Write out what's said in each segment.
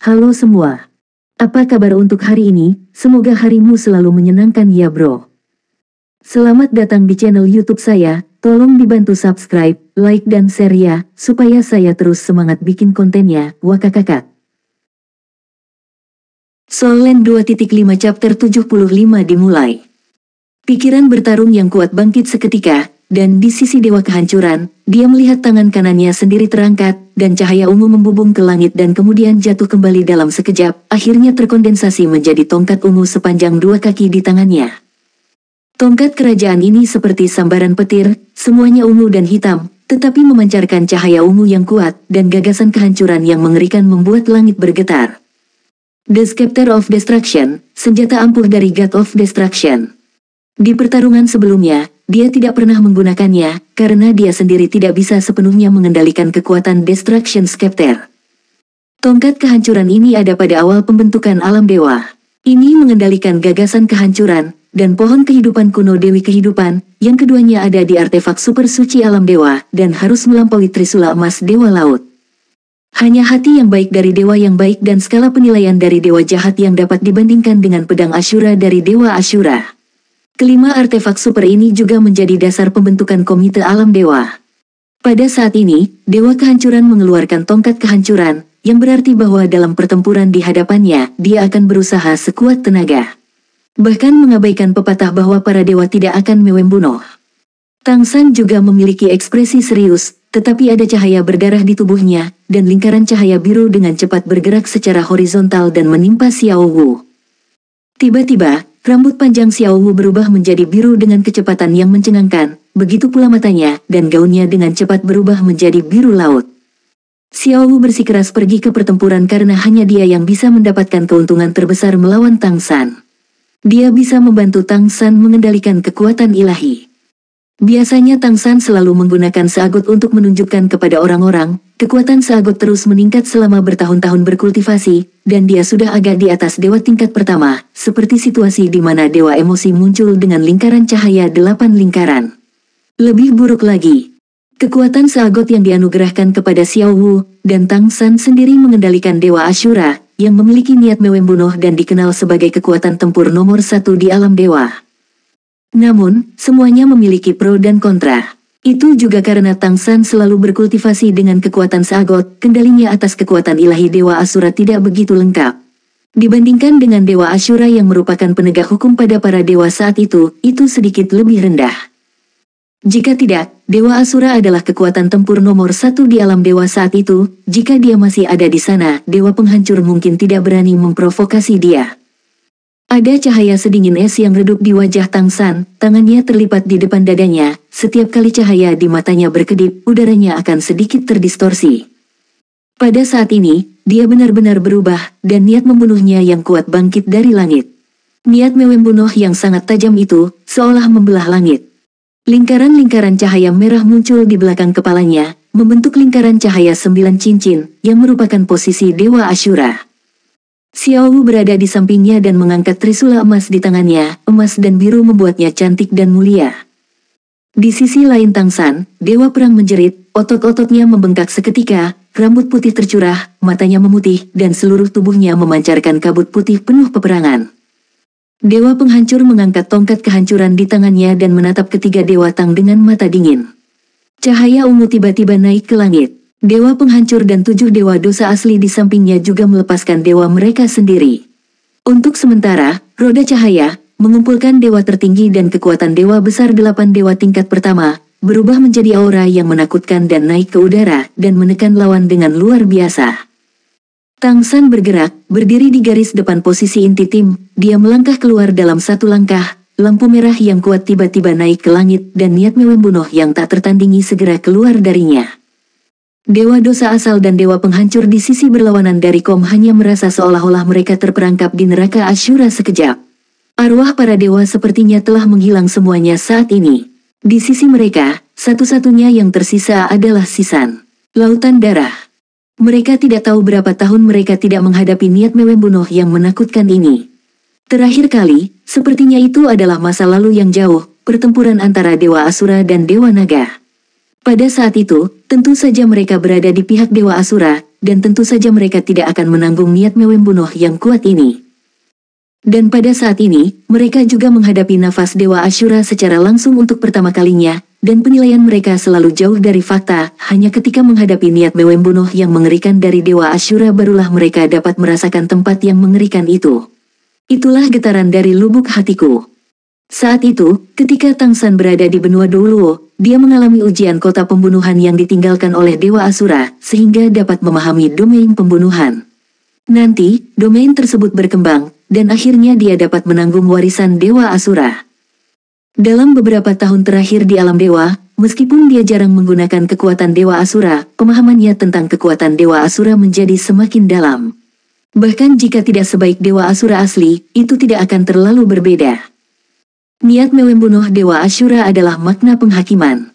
Halo semua. Apa kabar untuk hari ini? Semoga harimu selalu menyenangkan ya bro. Selamat datang di channel YouTube saya. Tolong dibantu subscribe, like dan share ya, supaya saya terus semangat bikin kontennya. Wakakakak. Soul Land 2.5 chapter 75 dimulai. Pikiran bertarung yang kuat bangkit seketika, dan di sisi dewa kehancuran, dia melihat tangan kanannya sendiri terangkat, dan cahaya ungu membubung ke langit dan kemudian jatuh kembali dalam sekejap, akhirnya terkondensasi menjadi tongkat ungu sepanjang 2 kaki di tangannya. Tongkat kerajaan ini seperti sambaran petir, semuanya ungu dan hitam, tetapi memancarkan cahaya ungu yang kuat, dan gagasan kehancuran yang mengerikan membuat langit bergetar. The Scepter of Destruction, senjata ampuh dari God of Destruction. Di pertarungan sebelumnya, dia tidak pernah menggunakannya, karena dia sendiri tidak bisa sepenuhnya mengendalikan kekuatan Destruction Scepter. Tongkat kehancuran ini ada pada awal pembentukan alam dewa. Ini mengendalikan gagasan kehancuran, dan pohon kehidupan kuno Dewi Kehidupan, yang keduanya ada di artefak super suci alam dewa, dan harus melampaui Trisula emas Dewa Laut. Hanya hati yang baik dari dewa yang baik dan skala penilaian dari dewa jahat yang dapat dibandingkan dengan pedang Ashura dari Dewa Ashura. Kelima artefak super ini juga menjadi dasar pembentukan komite alam dewa. Pada saat ini, dewa kehancuran mengeluarkan tongkat kehancuran, yang berarti bahwa dalam pertempuran di hadapannya, dia akan berusaha sekuat tenaga. Bahkan mengabaikan pepatah bahwa para dewa tidak akan membunuh. Tang San juga memiliki ekspresi serius, tetapi ada cahaya berdarah di tubuhnya, dan lingkaran cahaya biru dengan cepat bergerak secara horizontal dan menimpa Xiao Wu. Tiba-tiba, rambut panjang Xiao Wu berubah menjadi biru dengan kecepatan yang mencengangkan, begitu pula matanya, dan gaunnya dengan cepat berubah menjadi biru laut. Xiao Wu bersikeras pergi ke pertempuran karena hanya dia yang bisa mendapatkan keuntungan terbesar melawan Tang San. Dia bisa membantu Tang San mengendalikan kekuatan ilahi. Biasanya Tang San selalu menggunakan seagot untuk menunjukkan kepada orang-orang, kekuatan seagot terus meningkat selama bertahun-tahun berkultivasi, dan dia sudah agak di atas dewa tingkat pertama, seperti situasi di mana dewa emosi muncul dengan lingkaran cahaya 8 lingkaran. Lebih buruk lagi, kekuatan seagot yang dianugerahkan kepada Xiao Wu, dan Tang San sendiri mengendalikan dewa Ashura, yang memiliki niat membunuh dan dikenal sebagai kekuatan tempur nomor 1 di alam dewa. Namun, semuanya memiliki pro dan kontra. Itu juga karena Tang San selalu berkultivasi dengan kekuatan seagot, kendalinya atas kekuatan ilahi Dewa Asura tidak begitu lengkap. Dibandingkan dengan Dewa Ashura yang merupakan penegak hukum pada para dewa saat itu sedikit lebih rendah. Jika tidak, Dewa Asura adalah kekuatan tempur nomor 1 di alam dewa saat itu, jika dia masih ada di sana, Dewa Penghancur mungkin tidak berani memprovokasi dia. Ada cahaya sedingin es yang redup di wajah Tang San, tangannya terlipat di depan dadanya, setiap kali cahaya di matanya berkedip, udaranya akan sedikit terdistorsi. Pada saat ini, dia benar-benar berubah, dan niat membunuhnya yang kuat bangkit dari langit. Niat membunuh yang sangat tajam itu, seolah membelah langit. Lingkaran-lingkaran cahaya merah muncul di belakang kepalanya, membentuk lingkaran cahaya 9 cincin, yang merupakan posisi Dewa Ashura. Xiao Wu berada di sampingnya dan mengangkat trisula emas di tangannya, emas dan biru membuatnya cantik dan mulia. Di sisi lain Tang San, dewa perang menjerit, otot-ototnya membengkak seketika, rambut putih tercurah, matanya memutih, dan seluruh tubuhnya memancarkan kabut putih penuh peperangan. Dewa Penghancur mengangkat tongkat kehancuran di tangannya dan menatap ketiga dewa Tang dengan mata dingin. Cahaya ungu tiba-tiba naik ke langit. Dewa Penghancur dan 7 dewa dosa asli di sampingnya juga melepaskan dewa mereka sendiri. Untuk sementara, roda cahaya, mengumpulkan dewa tertinggi dan kekuatan dewa besar 8 dewa tingkat pertama, berubah menjadi aura yang menakutkan dan naik ke udara, dan menekan lawan dengan luar biasa. Tang San bergerak, berdiri di garis depan posisi inti tim, dia melangkah keluar dalam satu langkah, lampu merah yang kuat tiba-tiba naik ke langit dan niat membunuh yang tak tertandingi segera keluar darinya. Dewa dosa asal dan dewa penghancur di sisi berlawanan dari Kom hanya merasa seolah-olah mereka terperangkap di neraka Ashura sekejap. Arwah para dewa sepertinya telah menghilang semuanya saat ini. Di sisi mereka, satu-satunya yang tersisa adalah sisan lautan darah. Mereka tidak tahu berapa tahun mereka tidak menghadapi niat membunuh yang menakutkan ini. Terakhir kali, sepertinya itu adalah masa lalu yang jauh, pertempuran antara Dewa Asura dan Dewa Naga. Pada saat itu, tentu saja mereka berada di pihak Dewa Asura, dan tentu saja mereka tidak akan menanggung niat membunuh yang kuat ini. Dan pada saat ini, mereka juga menghadapi nafas Dewa Asyura secara langsung untuk pertama kalinya, dan penilaian mereka selalu jauh dari fakta. Hanya ketika menghadapi niat membunuh yang mengerikan dari Dewa Asyura barulah mereka dapat merasakan tempat yang mengerikan itu. Itulah getaran dari lubuk hatiku. Saat itu, ketika Tang San berada di benua Douluo, dia mengalami ujian kota pembunuhan yang ditinggalkan oleh Dewa Asura, sehingga dapat memahami domain pembunuhan. Nanti, domain tersebut berkembang, dan akhirnya dia dapat menanggung warisan Dewa Asura. Dalam beberapa tahun terakhir di alam dewa, meskipun dia jarang menggunakan kekuatan Dewa Asura, pemahamannya tentang kekuatan Dewa Asura menjadi semakin dalam. Bahkan jika tidak sebaik Dewa Asura asli, itu tidak akan terlalu berbeda. Niat membunuh Dewa Asyura adalah makna penghakiman.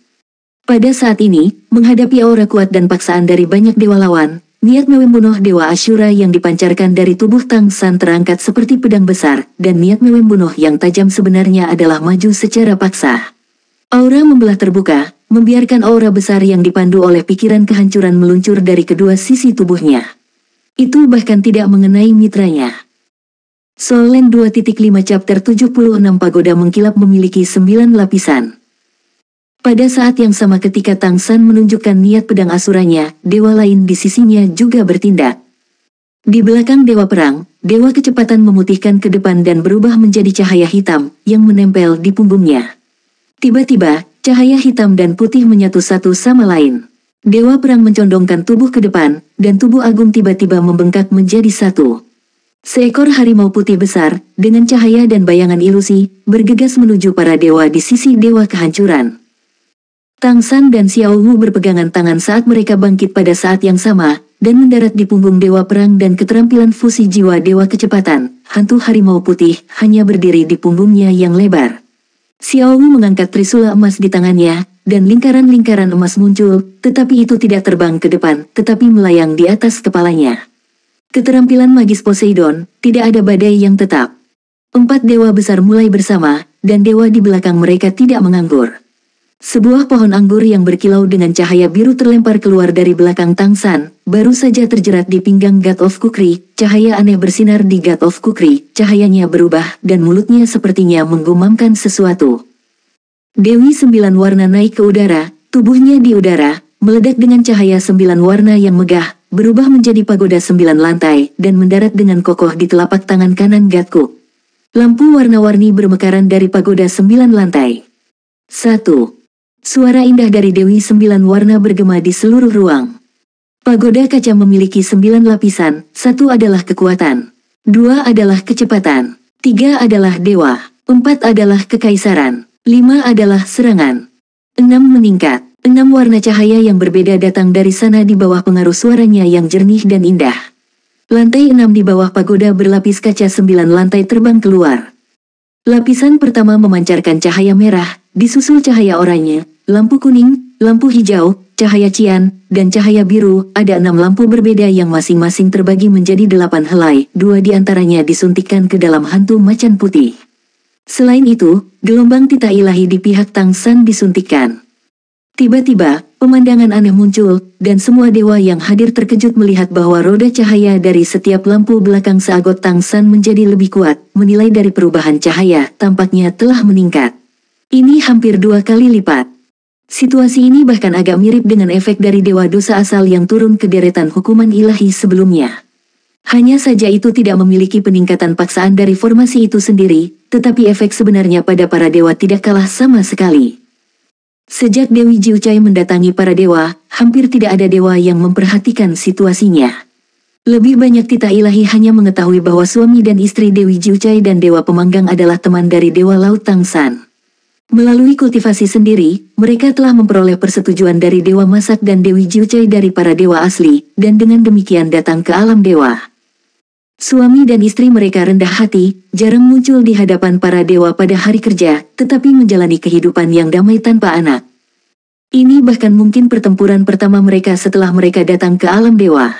Pada saat ini, menghadapi aura kuat dan paksaan dari banyak dewa lawan, niat membunuh Dewa Asyura yang dipancarkan dari tubuh Tang San terangkat seperti pedang besar, dan niat membunuh yang tajam sebenarnya adalah maju secara paksa. Aura membelah terbuka, membiarkan aura besar yang dipandu oleh pikiran kehancuran meluncur dari kedua sisi tubuhnya. Itu bahkan tidak mengenai mitranya. Soul Land 2.5 Chapter 76 Pagoda Mengkilap memiliki 9 lapisan. Pada saat yang sama ketika Tang San menunjukkan niat pedang asuranya, dewa lain di sisinya juga bertindak. Di belakang dewa perang, dewa kecepatan memutihkan ke depan dan berubah menjadi cahaya hitam yang menempel di punggungnya. Tiba-tiba, cahaya hitam dan putih menyatu satu sama lain. Dewa perang mencondongkan tubuh ke depan, dan tubuh agung tiba-tiba membengkak menjadi satu. Seekor harimau putih besar, dengan cahaya dan bayangan ilusi, bergegas menuju para dewa di sisi dewa kehancuran. Tang San dan Xiao Wu berpegangan tangan saat mereka bangkit pada saat yang sama, dan mendarat di punggung dewa perang dan keterampilan fusi jiwa dewa kecepatan. Hantu harimau putih hanya berdiri di punggungnya yang lebar. Xiao Wu mengangkat trisula emas di tangannya, dan lingkaran-lingkaran emas muncul, tetapi itu tidak terbang ke depan, tetapi melayang di atas kepalanya. Keterampilan magis Poseidon, tidak ada badai yang tetap. 4 dewa besar mulai bersama, dan dewa di belakang mereka tidak menganggur. Sebuah pohon anggur yang berkilau dengan cahaya biru terlempar keluar dari belakang Tang San, baru saja terjerat di pinggang God of Kukri. Cahaya aneh bersinar di God of Kukri, cahayanya berubah, dan mulutnya sepertinya menggumamkan sesuatu. Dewi 9 warna naik ke udara, tubuhnya di udara, meledak dengan cahaya 9 warna yang megah, berubah menjadi pagoda 9 lantai, dan mendarat dengan kokoh di telapak tangan kanan Gatku. Lampu warna-warni bermekaran dari pagoda 9 lantai. 1. Suara indah dari Dewi 9 warna bergema di seluruh ruang. Pagoda kaca memiliki 9 lapisan, 1 adalah kekuatan, 2 adalah kecepatan, 3 adalah dewa, 4 adalah kekaisaran, 5 adalah serangan, 6 meningkat. 6 warna cahaya yang berbeda datang dari sana di bawah pengaruh suaranya yang jernih dan indah. Lantai 6 di bawah pagoda berlapis kaca 9 lantai terbang keluar. Lapisan pertama memancarkan cahaya merah, disusul cahaya oranye, lampu kuning, lampu hijau, cahaya cian, dan cahaya biru. Ada 6 lampu berbeda yang masing-masing terbagi menjadi 8 helai, 2 diantaranya disuntikkan ke dalam hantu macan putih. Selain itu, gelombang titah ilahi di pihak Tang San disuntikkan. Tiba-tiba, pemandangan aneh muncul, dan semua dewa yang hadir terkejut melihat bahwa roda cahaya dari setiap lampu belakang seagot Tang San menjadi lebih kuat. Menilai dari perubahan cahaya, tampaknya telah meningkat. Ini hampir 2 kali lipat. Situasi ini bahkan agak mirip dengan efek dari dewa dosa asal yang turun ke deretan hukuman ilahi sebelumnya. Hanya saja itu tidak memiliki peningkatan paksaan dari formasi itu sendiri, tetapi efek sebenarnya pada para dewa tidak kalah sama sekali. Sejak Dewi Jiucai mendatangi para dewa, hampir tidak ada dewa yang memperhatikan situasinya. Lebih banyak titah ilahi hanya mengetahui bahwa suami dan istri Dewi Jiucai dan Dewa Pemanggang adalah teman dari Dewa Laut Tang San. Melalui kultivasi sendiri, mereka telah memperoleh persetujuan dari Dewa Masak dan Dewi Jiucai dari para dewa asli, dan dengan demikian datang ke alam dewa. Suami dan istri mereka rendah hati, jarang muncul di hadapan para dewa pada hari kerja, tetapi menjalani kehidupan yang damai tanpa anak. Ini bahkan mungkin pertempuran pertama mereka setelah mereka datang ke alam dewa.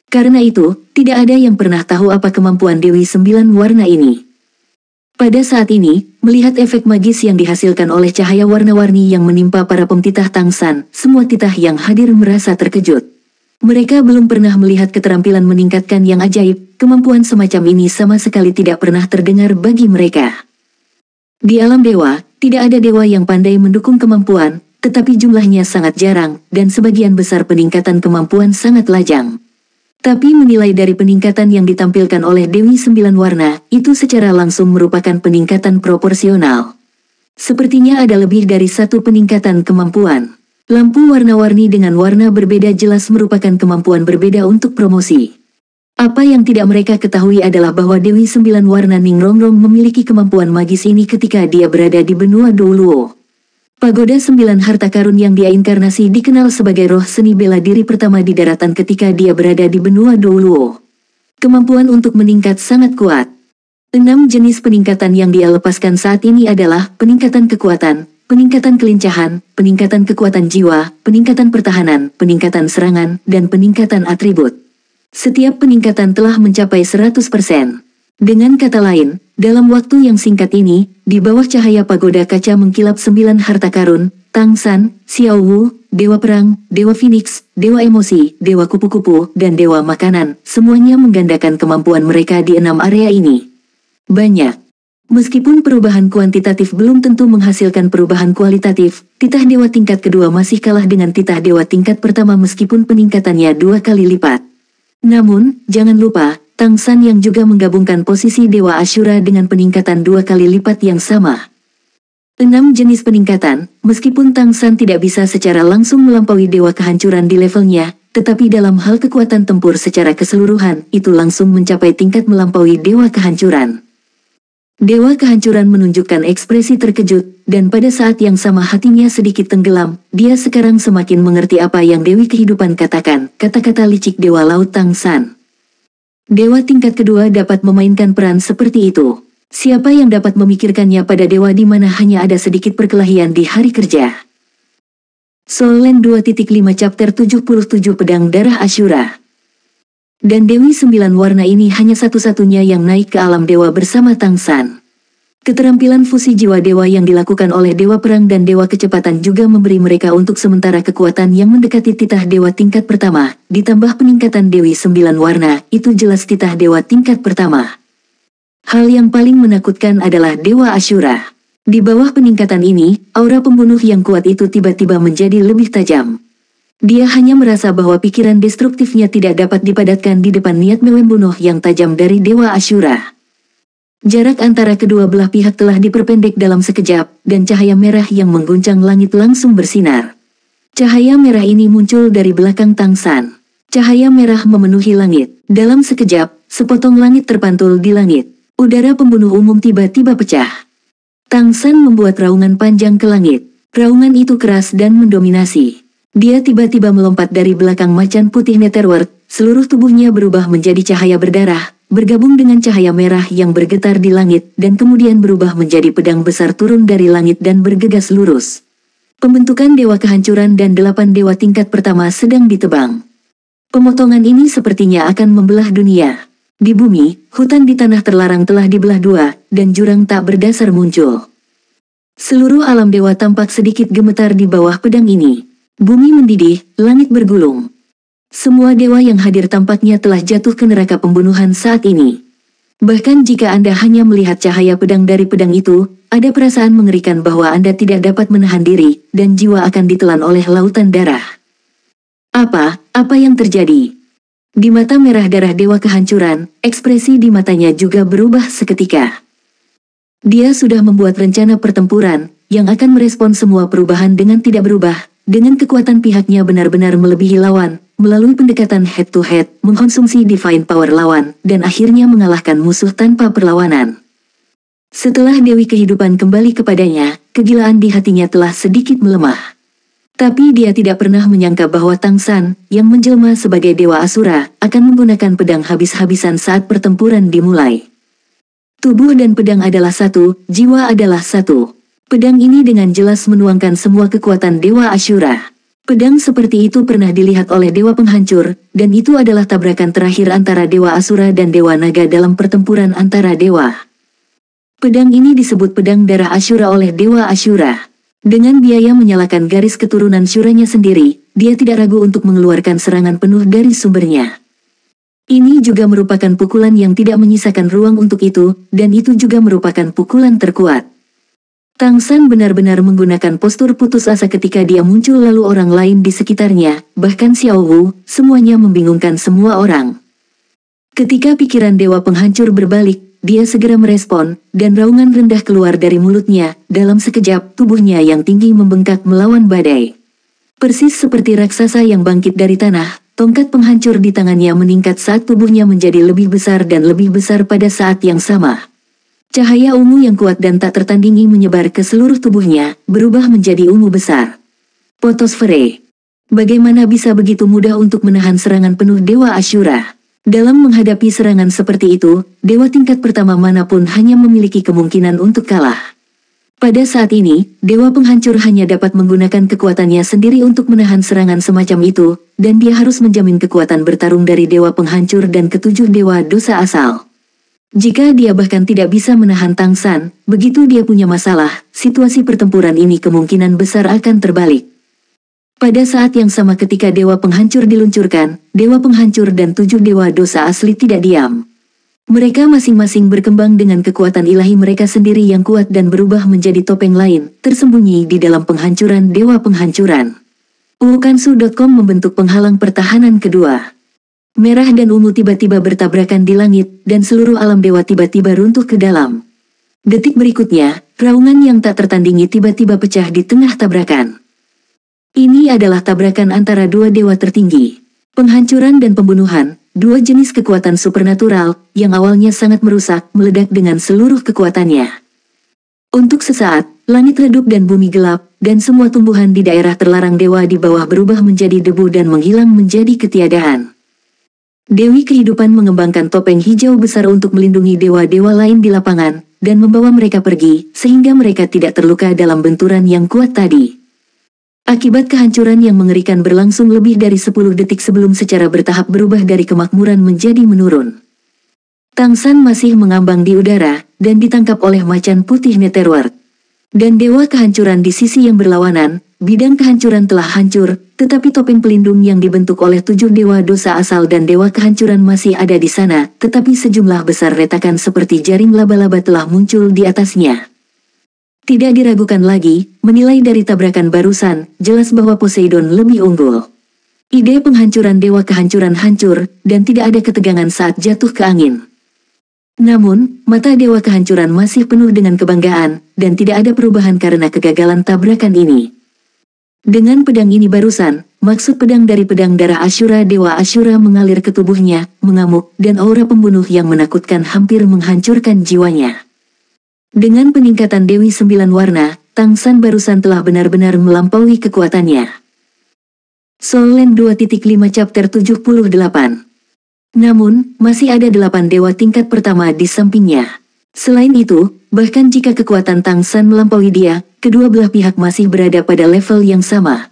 Karena itu, tidak ada yang pernah tahu apa kemampuan Dewi 9 warna ini. Pada saat ini, melihat efek magis yang dihasilkan oleh cahaya warna-warni yang menimpa para pemtitah Tang San, semua titah yang hadir merasa terkejut. Mereka belum pernah melihat keterampilan meningkatkan yang ajaib, kemampuan semacam ini sama sekali tidak pernah terdengar bagi mereka. Di alam dewa, tidak ada dewa yang pandai mendukung kemampuan, tetapi jumlahnya sangat jarang, dan sebagian besar peningkatan kemampuan sangat lajang. Tapi menilai dari peningkatan yang ditampilkan oleh Dewi Sembilan Warna, itu secara langsung merupakan peningkatan proporsional. Sepertinya ada lebih dari satu peningkatan kemampuan. Lampu warna-warni dengan warna berbeda jelas merupakan kemampuan berbeda untuk promosi. Apa yang tidak mereka ketahui adalah bahwa Dewi Sembilan Warna Ningrongrong memiliki kemampuan magis ini ketika dia berada di benua Douluo. Pagoda Sembilan Harta Karun yang dia inkarnasi dikenal sebagai roh seni bela diri pertama di daratan ketika dia berada di benua Douluo. Kemampuan untuk meningkat sangat kuat. 6 jenis peningkatan yang dia lepaskan saat ini adalah peningkatan kekuatan, peningkatan kelincahan, peningkatan kekuatan jiwa, peningkatan pertahanan, peningkatan serangan, dan peningkatan atribut. Setiap peningkatan telah mencapai 100%. Dengan kata lain, dalam waktu yang singkat ini, di bawah cahaya pagoda kaca mengkilap 9 harta karun, Tang San, Xiao Wu, Dewa Perang, Dewa Phoenix, Dewa Emosi, Dewa Kupu-Kupu, dan Dewa Makanan, semuanya menggandakan kemampuan mereka di 6 area ini. Banyak. Meskipun perubahan kuantitatif belum tentu menghasilkan perubahan kualitatif, titah dewa tingkat kedua masih kalah dengan titah dewa tingkat pertama meskipun peningkatannya 2 kali lipat. Namun, jangan lupa, Tang San yang juga menggabungkan posisi Dewa Ashura dengan peningkatan 2 kali lipat yang sama. 6 jenis peningkatan, meskipun Tang San tidak bisa secara langsung melampaui Dewa Kehancuran di levelnya, tetapi dalam hal kekuatan tempur secara keseluruhan, itu langsung mencapai tingkat melampaui Dewa Kehancuran. Dewa Kehancuran menunjukkan ekspresi terkejut, dan pada saat yang sama hatinya sedikit tenggelam. Dia sekarang semakin mengerti apa yang Dewi Kehidupan katakan, kata-kata licik Dewa Laut Tang San. Dewa tingkat kedua dapat memainkan peran seperti itu. Siapa yang dapat memikirkannya pada dewa di mana hanya ada sedikit perkelahian di hari kerja? Soul Land 2.5 Chapter 77 Pedang Darah Ashura. Dan Dewi Sembilan Warna ini hanya satu-satunya yang naik ke alam dewa bersama Tang San. Keterampilan fusi jiwa dewa yang dilakukan oleh Dewa Perang dan Dewa Kecepatan juga memberi mereka untuk sementara kekuatan yang mendekati titah dewa tingkat pertama, ditambah peningkatan Dewi Sembilan Warna, itu jelas titah dewa tingkat pertama. Hal yang paling menakutkan adalah Dewa Ashura. Di bawah peningkatan ini, aura pembunuh yang kuat itu tiba-tiba menjadi lebih tajam. Dia hanya merasa bahwa pikiran destruktifnya tidak dapat dipadatkan di depan niat membunuh yang tajam dari Dewa Ashura. Jarak antara kedua belah pihak telah diperpendek dalam sekejap, dan cahaya merah yang mengguncang langit langsung bersinar. Cahaya merah ini muncul dari belakang Tang San. Cahaya merah memenuhi langit. Dalam sekejap, sepotong langit terpantul di langit. Udara pembunuh umum tiba-tiba pecah. Tang San membuat raungan panjang ke langit. Raungan itu keras dan mendominasi. Dia tiba-tiba melompat dari belakang macan putih Netherworld, seluruh tubuhnya berubah menjadi cahaya berdarah, bergabung dengan cahaya merah yang bergetar di langit, dan kemudian berubah menjadi pedang besar turun dari langit dan bergegas lurus. Pembentukan Dewa Kehancuran dan 8 dewa tingkat pertama sedang ditebang. Pemotongan ini sepertinya akan membelah dunia. Di bumi, hutan di tanah terlarang telah dibelah 2, dan jurang tak berdasar muncul. Seluruh alam dewa tampak sedikit gemetar di bawah pedang ini. Bumi mendidih, langit bergulung. Semua dewa yang hadir tampaknya telah jatuh ke neraka pembunuhan saat ini. Bahkan jika Anda hanya melihat cahaya pedang dari pedang itu, ada perasaan mengerikan bahwa Anda tidak dapat menahan diri, dan jiwa akan ditelan oleh lautan darah. Apa yang terjadi? Di mata merah darah Dewa Kehancuran, ekspresi di matanya juga berubah seketika. Dia sudah membuat rencana pertempuran, yang akan merespon semua perubahan dengan tidak berubah. Dengan kekuatan pihaknya benar-benar melebihi lawan, melalui pendekatan head-to-head, mengkonsumsi divine power lawan, dan akhirnya mengalahkan musuh tanpa perlawanan. Setelah Dewi Kehidupan kembali kepadanya, kegilaan di hatinya telah sedikit melemah. Tapi dia tidak pernah menyangka bahwa Tang San, yang menjelma sebagai Dewa Asura, akan menggunakan pedang habis-habisan saat pertempuran dimulai. Tubuh dan pedang adalah satu, jiwa adalah satu. Pedang ini dengan jelas menuangkan semua kekuatan Dewa Ashura. Pedang seperti itu pernah dilihat oleh Dewa Penghancur, dan itu adalah tabrakan terakhir antara Dewa Asura dan Dewa Naga dalam pertempuran antara dewa. Pedang ini disebut Pedang Darah Ashura oleh Dewa Ashura. Dengan biaya menyalakan garis keturunan syuranya sendiri, dia tidak ragu untuk mengeluarkan serangan penuh dari sumbernya. Ini juga merupakan pukulan yang tidak menyisakan ruang untuk itu, dan itu juga merupakan pukulan terkuat. Tang San benar-benar menggunakan postur putus asa ketika dia muncul lalu orang lain di sekitarnya, bahkan Xiao Wu, semuanya membingungkan semua orang. Ketika pikiran Dewa Penghancur berbalik, dia segera merespon, dan raungan rendah keluar dari mulutnya, dalam sekejap tubuhnya yang tinggi membengkak melawan badai. Persis seperti raksasa yang bangkit dari tanah, tongkat penghancur di tangannya meningkat saat tubuhnya menjadi lebih besar dan lebih besar pada saat yang sama. Cahaya ungu yang kuat dan tak tertandingi menyebar ke seluruh tubuhnya, berubah menjadi ungu besar. Potosfere. Bagaimana bisa begitu mudah untuk menahan serangan penuh Dewa Asyura? Dalam menghadapi serangan seperti itu, dewa tingkat pertama manapun hanya memiliki kemungkinan untuk kalah. Pada saat ini, Dewa Penghancur hanya dapat menggunakan kekuatannya sendiri untuk menahan serangan semacam itu, dan dia harus menjamin kekuatan bertarung dari Dewa Penghancur dan ketujuh Dewa Dosa asal. Jika dia bahkan tidak bisa menahan Tang San, begitu dia punya masalah, situasi pertempuran ini kemungkinan besar akan terbalik. Pada saat yang sama ketika Dewa Penghancur diluncurkan, Dewa Penghancur dan tujuh Dewa Dosa asli tidak diam. Mereka masing-masing berkembang dengan kekuatan ilahi mereka sendiri yang kuat dan berubah menjadi topeng lain, tersembunyi di dalam penghancuran Dewa Penghancuran. Wukansu.com membentuk penghalang pertahanan kedua. Merah dan ungu tiba-tiba bertabrakan di langit, dan seluruh alam dewa tiba-tiba runtuh ke dalam. Detik berikutnya, raungan yang tak tertandingi tiba-tiba pecah di tengah tabrakan. Ini adalah tabrakan antara dua dewa tertinggi. Penghancuran dan pembunuhan, dua jenis kekuatan supernatural, yang awalnya sangat merusak, meledak dengan seluruh kekuatannya. Untuk sesaat, langit redup dan bumi gelap, dan semua tumbuhan di daerah terlarang dewa di bawah berubah menjadi debu dan menghilang menjadi ketiadaan. Dewi Kehidupan mengembangkan topeng hijau besar untuk melindungi dewa-dewa lain di lapangan, dan membawa mereka pergi, sehingga mereka tidak terluka dalam benturan yang kuat tadi. Akibat kehancuran yang mengerikan berlangsung lebih dari 10 detik sebelum secara bertahap berubah dari kemakmuran menjadi menurun. Tang San masih mengambang di udara, dan ditangkap oleh macan putih Netherworld. Dan dewa kehancuran di sisi yang berlawanan, bidang kehancuran telah hancur, tetapi topeng pelindung yang dibentuk oleh tujuh dewa dosa asal dan dewa kehancuran masih ada di sana, tetapi sejumlah besar retakan seperti jaring laba-laba telah muncul di atasnya. Tidak diragukan lagi, menilai dari tabrakan barusan, jelas bahwa Poseidon lebih unggul. Ide penghancuran dewa kehancuran hancur, dan tidak ada ketegangan saat jatuh ke angin. Namun, mata dewa kehancuran masih penuh dengan kebanggaan, dan tidak ada perubahan karena kegagalan tabrakan ini. Dengan pedang ini barusan, maksud pedang dari pedang darah Asyura Dewa Asyura mengalir ke tubuhnya, mengamuk, dan aura pembunuh yang menakutkan hampir menghancurkan jiwanya. Dengan peningkatan Dewi Sembilan Warna, Tang San barusan telah benar-benar melampaui kekuatannya. Soul Land 2.5 Chapter 78. Namun, masih ada 8 dewa tingkat pertama di sampingnya. Selain itu, bahkan jika kekuatan Tang San melampaui dia, kedua belah pihak masih berada pada level yang sama.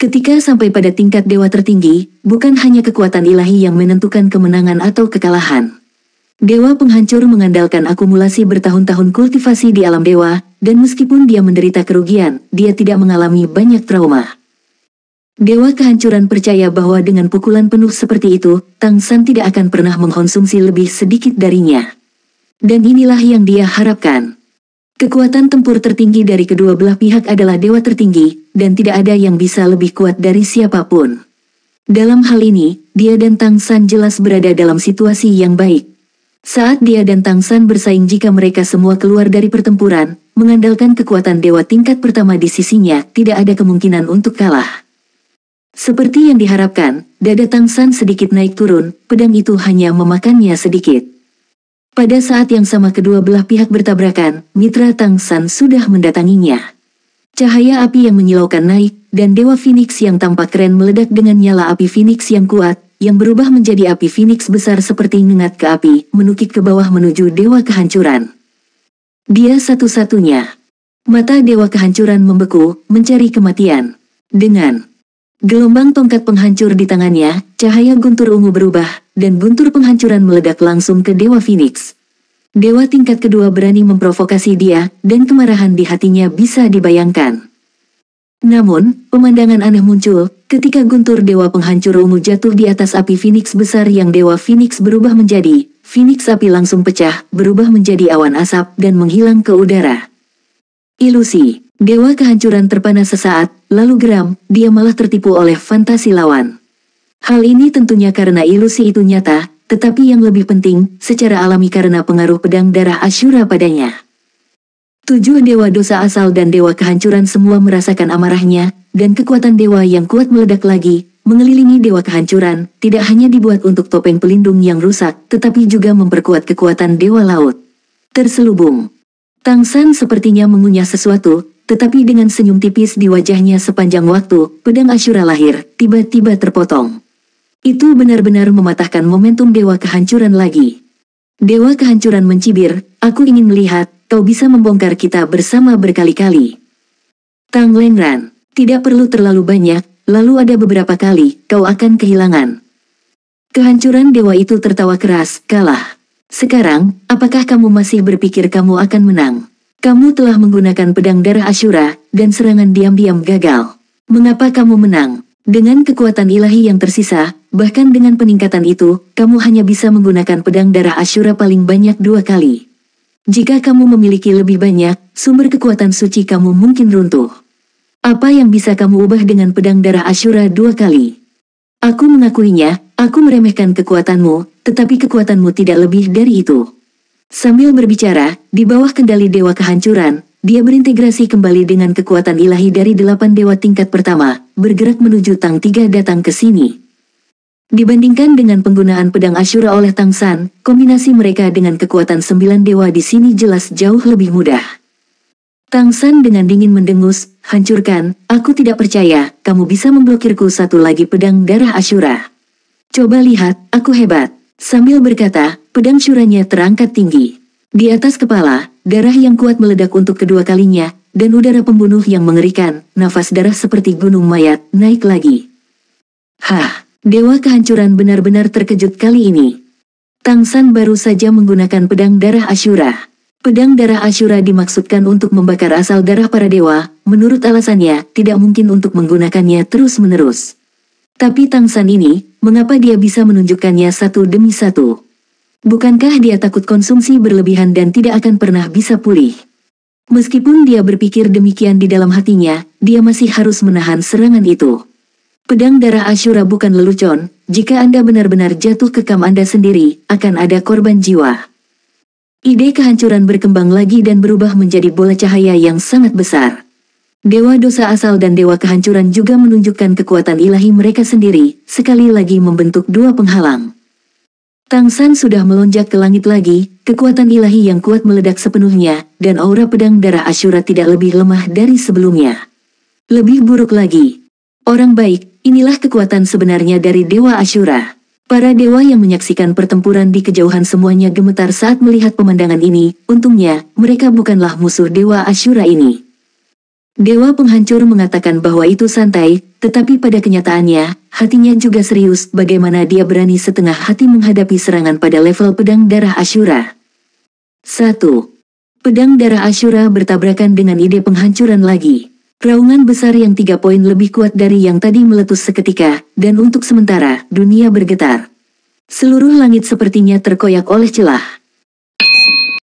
Ketika sampai pada tingkat dewa tertinggi, bukan hanya kekuatan ilahi yang menentukan kemenangan atau kekalahan. Dewa Penghancur mengandalkan akumulasi bertahun-tahun kultivasi di alam dewa, dan meskipun dia menderita kerugian, dia tidak mengalami banyak trauma. Dewa Kehancuran percaya bahwa dengan pukulan penuh seperti itu, Tang San tidak akan pernah mengkonsumsi lebih sedikit darinya. Dan inilah yang dia harapkan. Kekuatan tempur tertinggi dari kedua belah pihak adalah dewa tertinggi, dan tidak ada yang bisa lebih kuat dari siapapun. Dalam hal ini, dia dan Tang San jelas berada dalam situasi yang baik. Saat dia dan Tang San bersaing jika mereka semua keluar dari pertempuran, mengandalkan kekuatan dewa tingkat pertama di sisinya, tidak ada kemungkinan untuk kalah. Seperti yang diharapkan, dada Tang San sedikit naik turun, pedang itu hanya memakannya sedikit. Pada saat yang sama kedua belah pihak bertabrakan, mitra Tang San sudah mendatanginya. Cahaya api yang menyilaukan naik, dan Dewa Phoenix yang tampak keren meledak dengan nyala api Phoenix yang kuat, yang berubah menjadi api Phoenix besar seperti ngengat ke api, menukik ke bawah menuju Dewa Kehancuran. Dia satu-satunya. Mata Dewa Kehancuran membeku, mencari kematian. Dengan gelombang tongkat penghancur di tangannya, cahaya guntur ungu berubah, dan guntur penghancuran meledak langsung ke Dewa Phoenix. Dewa tingkat kedua berani memprovokasi dia, dan kemarahan di hatinya bisa dibayangkan. Namun, pemandangan aneh muncul ketika guntur Dewa Penghancur Ungu jatuh di atas api Phoenix besar yang Dewa Phoenix berubah menjadi. Phoenix api langsung pecah, berubah menjadi awan asap dan menghilang ke udara. Ilusi. Dewa Kehancuran terpana sesaat, lalu geram, dia malah tertipu oleh fantasi lawan. Hal ini tentunya karena ilusi itu nyata, tetapi yang lebih penting, secara alami karena pengaruh pedang darah Ashura padanya. 7 dewa dosa asal dan dewa kehancuran semua merasakan amarahnya, dan kekuatan dewa yang kuat meledak lagi, mengelilingi dewa kehancuran, tidak hanya dibuat untuk topeng pelindung yang rusak, tetapi juga memperkuat kekuatan dewa laut. Terselubung. Tang San sepertinya mengunyah sesuatu, tetapi dengan senyum tipis di wajahnya sepanjang waktu, pedang Ashura lahir, tiba-tiba terpotong. Itu benar-benar mematahkan momentum dewa kehancuran lagi. Dewa kehancuran mencibir, aku ingin melihat, kau bisa membongkar kita bersama berkali-kali. Tang Lengran, tidak perlu terlalu banyak, lalu ada beberapa kali, kau akan kehilangan. Kehancuran dewa itu tertawa keras, kalah. Sekarang, apakah kamu masih berpikir kamu akan menang? Kamu telah menggunakan pedang darah Ashura, dan serangan diam-diam gagal. Mengapa kamu menang? Dengan kekuatan ilahi yang tersisa, bahkan dengan peningkatan itu, kamu hanya bisa menggunakan pedang darah Ashura paling banyak 2 kali. Jika kamu memiliki lebih banyak, sumber kekuatan suci kamu mungkin runtuh. Apa yang bisa kamu ubah dengan pedang darah Ashura 2 kali? Aku mengakuinya, aku meremehkan kekuatanmu, tetapi kekuatanmu tidak lebih dari itu. Sambil berbicara, di bawah kendali Dewa Kehancuran, dia berintegrasi kembali dengan kekuatan ilahi dari 8 dewa tingkat pertama, bergerak menuju Tang Tiga datang ke sini. Dibandingkan dengan penggunaan pedang Ashura oleh Tang San, kombinasi mereka dengan kekuatan 9 dewa di sini jelas jauh lebih mudah. Tang San dengan dingin mendengus, hancurkan, aku tidak percaya, kamu bisa memblokirku satu lagi pedang darah Ashura. Coba lihat, aku hebat. Sambil berkata, pedang syuranya terangkat tinggi. Di atas kepala, darah yang kuat meledak untuk kedua kalinya, dan udara pembunuh yang mengerikan, nafas darah seperti gunung mayat, naik lagi. Hah, Dewa Kehancuran benar-benar terkejut kali ini. Tang San baru saja menggunakan pedang darah Ashura. Pedang darah Ashura dimaksudkan untuk membakar asal darah para dewa, menurut alasannya, tidak mungkin untuk menggunakannya terus-menerus. Tapi Tang San ini, mengapa dia bisa menunjukkannya satu demi satu? Bukankah dia takut konsumsi berlebihan dan tidak akan pernah bisa pulih? Meskipun dia berpikir demikian di dalam hatinya, dia masih harus menahan serangan itu. Pedang darah Ashura bukan lelucon, jika Anda benar-benar jatuh ke kam Anda sendiri, akan ada korban jiwa. Ide kehancuran berkembang lagi dan berubah menjadi bola cahaya yang sangat besar. Dewa dosa asal dan dewa kehancuran juga menunjukkan kekuatan ilahi mereka sendiri, sekali lagi membentuk 2 penghalang. Tang San sudah melonjak ke langit lagi, kekuatan ilahi yang kuat meledak sepenuhnya, dan aura pedang darah Ashura tidak lebih lemah dari sebelumnya. Lebih buruk lagi. Orang baik, inilah kekuatan sebenarnya dari Dewa Ashura. Para dewa yang menyaksikan pertempuran di kejauhan semuanya gemetar saat melihat pemandangan ini, untungnya, mereka bukanlah musuh Dewa Ashura ini. Dewa Penghancur mengatakan bahwa itu santai, tetapi pada kenyataannya, hatinya juga serius bagaimana dia berani setengah hati menghadapi serangan pada level pedang darah Ashura. 1. Pedang darah Ashura bertabrakan dengan ide penghancuran lagi. Raungan besar yang 3 poin lebih kuat dari yang tadi meletus seketika, dan untuk sementara, dunia bergetar. Seluruh langit sepertinya terkoyak oleh celah.